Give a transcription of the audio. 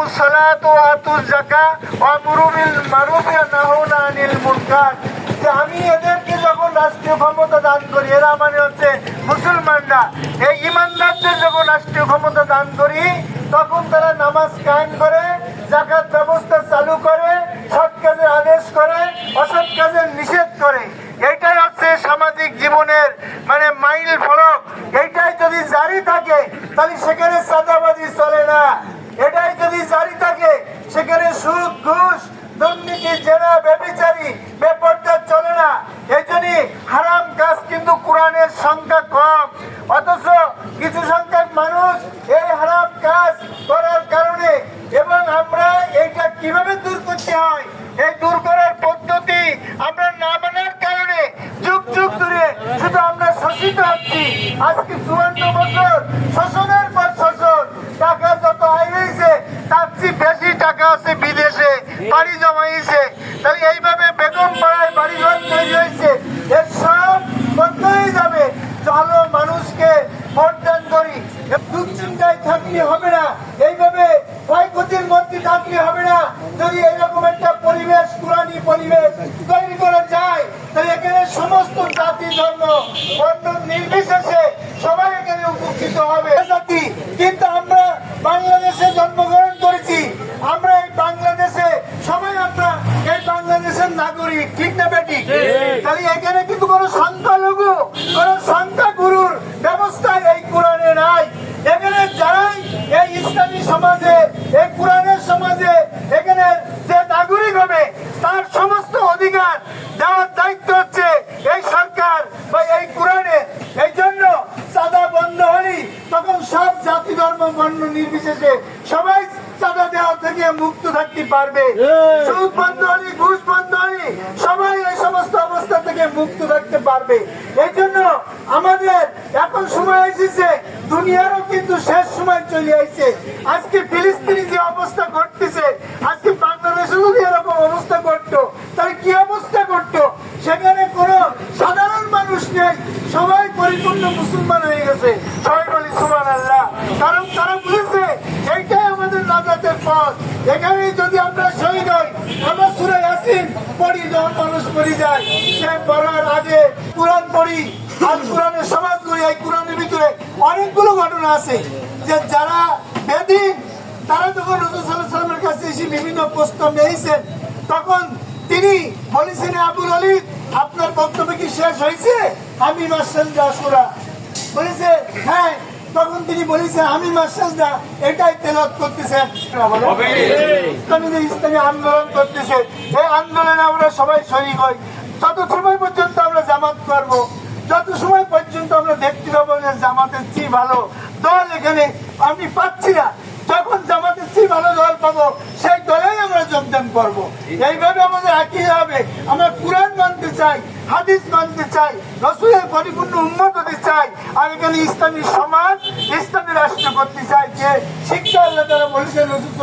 আকিমুস সালাত ওয়া আতুজ যাকাত ওয়া আমরু বিল মারুফ ওয়া নাহাউনা আনিল মুনকার, যে আমি এদেরকে যখন রাষ্ট্রীয় ক্ষমতা দান করি, এরা মানে হচ্ছে মুসলমানরা, এই ইমানদারদের যখন রাষ্ট্রীয় ক্ষমতা দান করি তখন তারা নামাজ কায়েম করে, যাকাত ব্যবস্থা চালু করে, সৎ কাজের আদেশ করে, অসৎ কাজের নিষেধ করে। এইটাই হচ্ছে সামাজিক জীবনের মানে মাইল ফলক। এইটাই যদি জারি থাকে তাহলে সেখানে চাঁদাবাজি চলে না। এটাই যদি জারি থাকে সেখানে সুদ, ঘুষ, দুর্নীতি, জেনা, ব্যভিচারী, বেপরদা চলে না। এই জন্যই হারাম কাজ কিন্তু কোরআনের সংখ্যা কম, অথচ কিছু সংখ্যক মানুষ এই হারাম কাজ করার কারণে, এবং আমরা এইটা কিভাবে দূর করতে হয়, এই দূর করার পদ্ধতি আমরা না মানার কারণে যুগ যুগ ধরে শুধু আমরা শোষিত হচ্ছি। আজকে 54 বছর শোষণের পর শোষণ, টাকা যত আয় হয়েছে তার চেয়ে বেশি টাকা আছে বিদেশে বাড়ি জমাইছে। তাহলে এইভাবে বেগম পাড়ায় বাড়িঘর তৈরি হয়েছে, এর সব বন্ধ হয়ে যাবে। চলো মানুষকে ভোট দান করি, দুশ্চিন্তায় থাকলে হবে না, এইভাবে ক্ষয়ক্ষতির মধ্যে থাকলে হবে না। যদি এইরকম একটা পরিবেশ, কোরআনী পরিবেশ তৈরি করা যায়, তাহলে এখানে সমস্ত জাতি, ধর্ম, বর্ণ নির্বিশেষে সবাই এখানে উপকৃত হবে। জাতি কিন্তু আমরা বাংলাদেশে জন্মগ্রহণ করেছি, আমরা এই বাংলাদেশে সবাই, আমরা এই বাংলাদেশের নাগরিক, ঠিক না বেটি? তাহলে এখানে কিন্তু কোনো সংখ্যালঘু, কোনো সংখ্যাগুরুর ব্যবস্থা এই কোরআনে নাই। এখানে যারাই এই ইসলামী সমাজে, এই কোরআনের সমাজে এখানে যে নাগরিক হবে তার সমস্ত অধিকার দেওয়ার দায়িত্ব হচ্ছে এই সরকার বা এই কোরআনে। এই জন্য চাঁদা বন্ধ হলে তখন সব জাতি, ধর্ম, বর্ণ নির্বিশেষে সবাই চাঁদা দেওয়া থেকে মুক্ত থাকতে পারবে। সুদ বন্ধ হলে, ঘুষ বন্ধ হলে সবাই এই সমস্ত অবস্থা থেকে মুক্ত থাকতে পারবে। এই জন্য আমাদের এখন সময় এসেছে, দুনিয়ারও কিন্তু শেষ সময় চলে আসছে। আজকে ফিলিস্তিনি যে অবস্থা ঘটতেছে, আজকে বাংলাদেশে যদি এরকম অবস্থা ঘটতো তাহলে কি অবস্থা ঘটতো? সেখানে কোনো সাধারণ মানুষ নেই, সবাই পরিপূর্ণ মুসলমান হয়ে গেছে। সবাই বলি সুবহানাল্লাহ। কারণ তারা বুঝেছে এইটাই আমাদের নাজাতের পথ। এখানে যদি আমরা শহীদ হই, আমরা সূরা ইয়াসিন পড়ি, যখন মানুষ মরে যায় সে মরার আগে কোরআন পড়ি, আর কোরআনের সমাজগুলি, এই কোরআনের ভিতরে অনেকগুলো ঘটনা আছে যে যারা বেদিন তারা যখন রাসূল সাল্লাল্লাহু আলাইহি ওয়াসাল্লামের কাছে এসে বিভিন্ন প্রশ্ন নিয়েছেন, তখন তিনি বলেছেন, আবুল ওয়ালিদ আপনার বক্তব্য কি শেষ হয়েছে? আমি মাসাজদা সূরা বলেছে, হ্যাঁ। তখন তিনি বলেছেন আমি মাসাজদা এটাই তেলাওয়াত করতেছেন। ইসলামী আন্দোলন করতেছে, এই আন্দোলনে আমরা সবাই শরীক হই। যত সময় পর্যন্ত আমরা জামাত করবো, যত সময় পর্যন্ত আমরা দেখতে পাবো যে জামাতের চেয়ে ভালো দল এখানে আমি পাচ্ছি না, যখন জামাতের চেয়ে ভালো দল পাবো সেই দলেই আমরা যোগদান করবো। এইভাবে আমাদের একই হবে। আমরা কোরআন মানতে চাই, হাদিস মানতে চাই, রাসূলের পরিপূর্ণ উম্মত হতে চাই, আর এখানে ইসলামী সমাজ, ইসলামী রাষ্ট্র করতে চাই, যে শিক্ষা আল্লাহ তাআলা বলেছেন রাসূল